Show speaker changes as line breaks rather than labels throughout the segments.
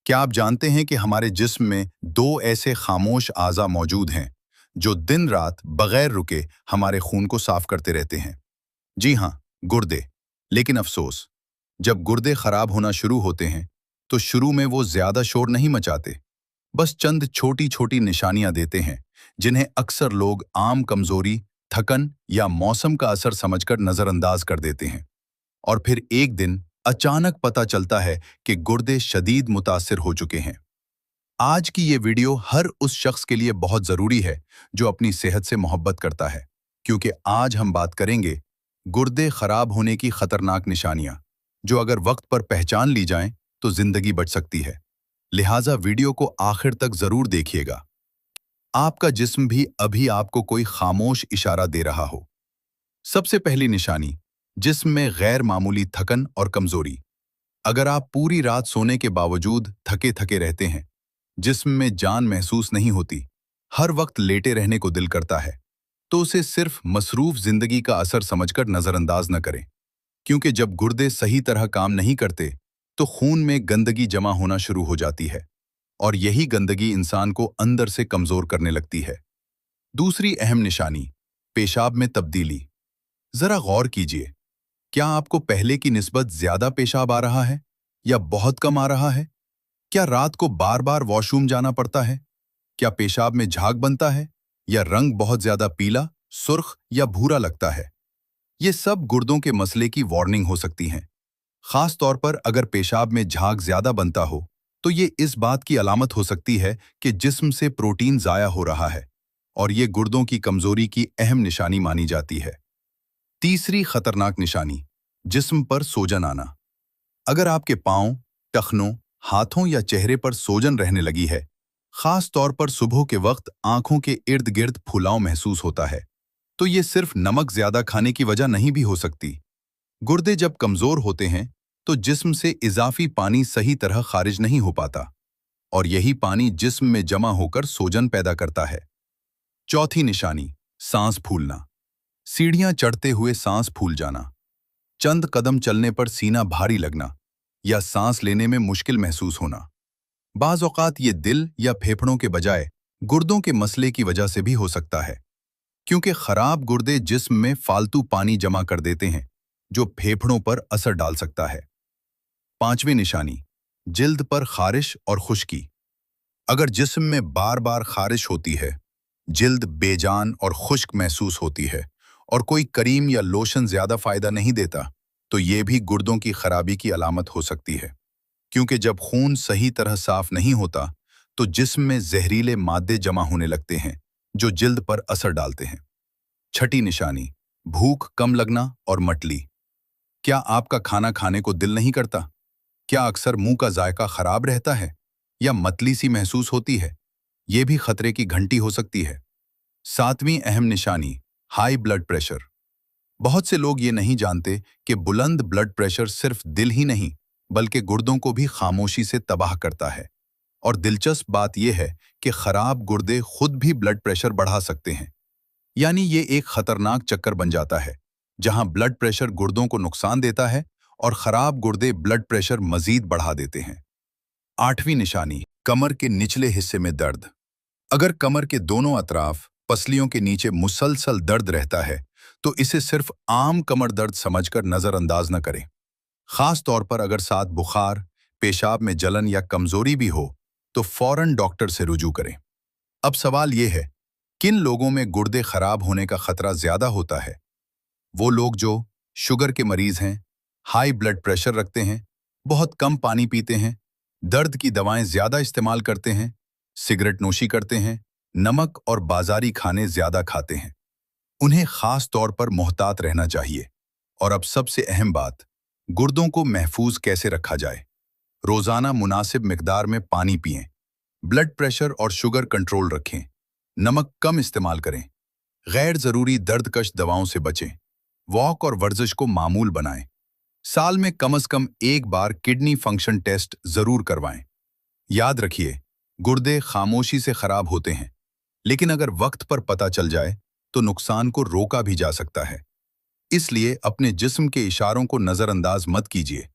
क्या आप जानते हैं कि हमारे जिस्म में दो ऐसे खामोश आज़ा मौजूद हैं जो दिन रात बगैर रुके हमारे खून को साफ करते रहते हैं? जी हाँ, गुर्दे। लेकिन अफसोस, जब गुर्दे खराब होना शुरू होते हैं तो शुरू में वो ज्यादा शोर नहीं मचाते, बस चंद छोटी छोटी निशानियां देते हैं जिन्हें अक्सर लोग आम कमजोरी, थकन या मौसम का असर समझकर नजरअंदाज कर देते हैं। और फिर एक दिन अचानक पता चलता है कि गुर्दे शदीद मुतासिर हो चुके हैं। आज की ये वीडियो हर उस शख्स के लिए बहुत जरूरी है जो अपनी सेहत से मोहब्बत करता है, क्योंकि आज हम बात करेंगे गुर्दे खराब होने की खतरनाक निशानियां, जो अगर वक्त पर पहचान ली जाएं तो जिंदगी बच सकती है। लिहाजा वीडियो को आखिर तक जरूर देखिएगा। आपका जिस्म भी अभी आपको कोई खामोश इशारा दे रहा हो। सबसे पहली निशानी, जिस्म में गैर मामूली थकन और कमजोरी। अगर आप पूरी रात सोने के बावजूद थके थके रहते हैं, जिस्म में जान महसूस नहीं होती, हर वक्त लेटे रहने को दिल करता है, तो उसे सिर्फ मसरूफ जिंदगी का असर समझकर नजरअंदाज न करें। क्योंकि जब गुर्दे सही तरह काम नहीं करते तो खून में गंदगी जमा होना शुरू हो जाती है, और यही गंदगी इंसान को अंदर से कमजोर करने लगती है। दूसरी अहम निशानी, पेशाब में तब्दीली। जरा गौर कीजिए, क्या आपको पहले की निस्बत ज्यादा पेशाब आ रहा है या बहुत कम आ रहा है? क्या रात को बार बार वॉशरूम जाना पड़ता है? क्या पेशाब में झाग बनता है या रंग बहुत ज्यादा पीला, सुर्ख या भूरा लगता है? ये सब गुर्दों के मसले की वार्निंग हो सकती हैं। खास तौर पर अगर पेशाब में झाग ज्यादा बनता हो तो ये इस बात की अलामत हो सकती है कि जिस्म से प्रोटीन जाया हो रहा है, और ये गुर्दों की कमजोरी की अहम निशानी मानी जाती है। तीसरी खतरनाक निशानी, जिस्म पर सोजन आना। अगर आपके पांव, टखनों, हाथों या चेहरे पर सोजन रहने लगी है, खास तौर पर सुबह के वक्त आंखों के इर्द गिर्द फुलाव महसूस होता है, तो ये सिर्फ नमक ज्यादा खाने की वजह नहीं भी हो सकती। गुर्दे जब कमजोर होते हैं तो जिस्म से इजाफी पानी सही तरह खारिज नहीं हो पाता, और यही पानी जिस्म में जमा होकर सोजन पैदा करता है। चौथी निशानी, सांस फूलना। सीढ़ियां चढ़ते हुए सांस फूल जाना, चंद कदम चलने पर सीना भारी लगना या सांस लेने में मुश्किल महसूस होना। बाज़ औक़ात ये दिल या फेफड़ों के बजाय गुर्दों के मसले की वजह से भी हो सकता है, क्योंकि खराब गुर्दे जिस्म में फालतू पानी जमा कर देते हैं जो फेफड़ों पर असर डाल सकता है। पांचवी निशानी, जिल्द पर खारिश और खुश्की। अगर जिस्म में बार बार खारिश होती है, जिल्द बेजान और खुश्क महसूस होती है, और कोई करीम या लोशन ज्यादा फायदा नहीं देता, तो ये भी गुर्दों की खराबी की अलामत हो सकती है। क्योंकि जब खून सही तरह साफ नहीं होता तो जिस्म में जहरीले मादे जमा होने लगते हैं जो जिल्द पर असर डालते हैं। छठी निशानी, भूख कम लगना और मटली। क्या आपका खाना खाने को दिल नहीं करता? क्या अक्सर मुंह का जायका खराब रहता है या मतली सी महसूस होती है? ये भी खतरे की घंटी हो सकती है। सातवीं अहम निशानी, हाई ब्लड प्रेशर। बहुत से लोग ये नहीं जानते कि बुलंद ब्लड प्रेशर सिर्फ दिल ही नहीं बल्कि गुर्दों को भी खामोशी से तबाह करता है। और दिलचस्प बात यह है कि खराब गुर्दे खुद भी ब्लड प्रेशर बढ़ा सकते हैं। यानी ये एक खतरनाक चक्कर बन जाता है, जहां ब्लड प्रेशर गुर्दों को नुकसान देता है और खराब गुर्दे ब्लड प्रेशर मजीद बढ़ा देते हैं। आठवीं निशानी, कमर के निचले हिस्से में दर्द। अगर कमर के दोनों अतराफ, पसलियों के नीचे मुसलसल दर्द रहता है तो इसे सिर्फ आम कमर दर्द समझकर नजरअंदाज न करें। खास तौर पर अगर साथ बुखार, पेशाब में जलन या कमजोरी भी हो तो फौरन डॉक्टर से रुजू करें। अब सवाल यह है, किन लोगों में गुर्दे खराब होने का खतरा ज्यादा होता है? वो लोग जो शुगर के मरीज हैं, हाई ब्लड प्रेशर रखते हैं, बहुत कम पानी पीते हैं, दर्द की दवाएं ज्यादा इस्तेमाल करते हैं, सिगरेट नोशी करते हैं, नमक और बाजारी खाने ज्यादा खाते हैं। उन्हें खास तौर पर मोहतात रहना चाहिए। और अब सबसे अहम बात, गुर्दों को महफूज कैसे रखा जाए। रोजाना मुनासिब मिकदार में पानी पिएं, ब्लड प्रेशर और शुगर कंट्रोल रखें, नमक कम इस्तेमाल करें, गैर जरूरी दर्दकश दवाओं से बचें, वॉक और वर्जिश को मामूल बनाएं। साल में कम से कम एक बार किडनी फंक्शन टेस्ट जरूर करवाएं। याद रखिए, गुर्दे खामोशी से खराब होते हैं, लेकिन अगर वक्त पर पता चल जाए तो नुकसान को रोका भी जा सकता है। इसलिए अपने जिस्म के इशारों को नजरअंदाज मत कीजिए।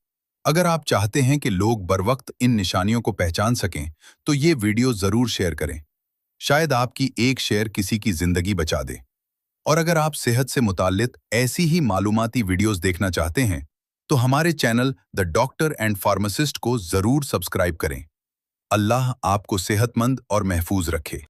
अगर आप चाहते हैं कि लोग बरवक्त इन निशानियों को पहचान सकें, तो ये वीडियो जरूर शेयर करें। शायद आपकी एक शेयर किसी की जिंदगी बचा दे। और अगर आप सेहत से मुताल्लिक ऐसी ही मालूमाती वीडियोस देखना चाहते हैं, तो हमारे channel the doctor and pharmacist को जरूर सब्सक्राइब करें। अल्लाह आपको सेहतमंद और महफूज रखे।